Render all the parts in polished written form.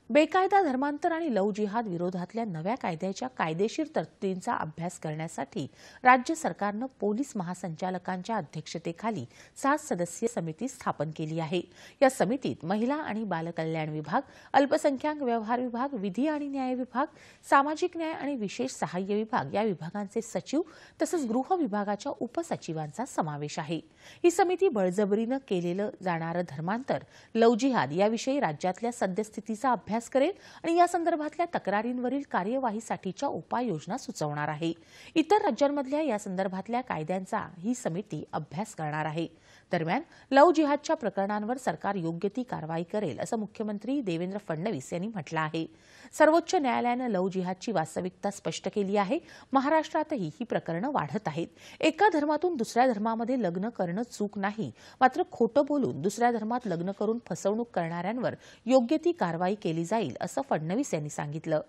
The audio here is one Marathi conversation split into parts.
बेकायदा धर्मांतर आणि लव जिहाद विरोधातल्या नव्या कायद्याच्या कायदेशीर तरतुदींचा अभ्यास करण्यासाठी राज्य सरकारनं पोलीस महासंचालकांच्या अध्यक्षतेखाली 7 सदस्यीय समिती स्थापन केली आहे। या समितीत महिला आणि बालकल्याण विभाग, अल्पसंख्याक व्यवहार विभाग, विधी आणि न्याय विभाग, सामाजिक न्याय आणि विशेष सहाय्य विभाग या विभागांचे सचिव तसंच गृह विभागाच्या उपसचिवांचा समावेश आहे। ही समिती बळजबरीनं केलेलं जाणारं धर्मांतर, लव जिहाद याविषयी राज्यातल्या सद्यस्थितीचा अभ्यास करेल आणि या संदर्भातल्या तक्रारींवरील कार्यवाहीसाठीच्या उपाययोजना सुचवणार आहे। इतर राज्यांमधल्या या संदर्भातल्या कायद्यांचा ही समिती अभ्यास करणार आहे। दरम्यान लव जिहादच्या प्रकरणांवर सरकार योग्य ती कारवाई करेल असं मुख्यमंत्री देवेंद्र फडणवीस यांनी म्हटलं आहे। सर्वोच्च न्यायालयानं लव जिहादची वास्तविकता स्पष्ट केली आहे। महाराष्ट्रातही ही प्रकरणं वाढत आहेत। एका धर्मातून दुसऱ्या धर्मामध्ये लग्न करणं चूक नाही, मात्र खोटं बोलून दुसऱ्या धर्मात लग्न करून फसवणूक करणाऱ्यांवर योग्य ती कारवाई केली जाईल असं फडणवीस यांनी सांगितलं।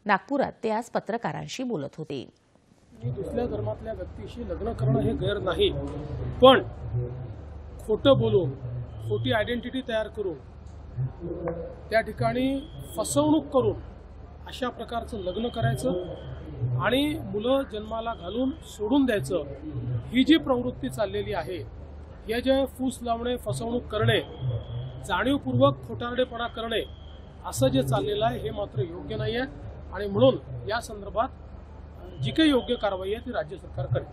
नागपुरात ते आज पत्रकारांशी बोलत होते। दुसऱ्या धर्मातल्या व्यक्तीशी लग्न करणं हे गैर नाही, पण खोटं बोलून खोटी आयडेंटिटी तयार करून त्या ठिकाणी फसवणूक करून अशा प्रकारचं लग्न करायचं आणि मुलं जन्माला घालून सोडून द्यायचं, ही जी प्रवृत्ती चाललेली आहे, हे जे फूस लावणे, फसवणूक करणे, जाणीवपूर्वक खोटारडेपणा करणे असं जे चाललेलं आहे हे मात्र योग्य नाही आहे। आणि म्हणून या संदर्भात जी काही योग्य कारवाई आहे ती राज्य सरकार करेल।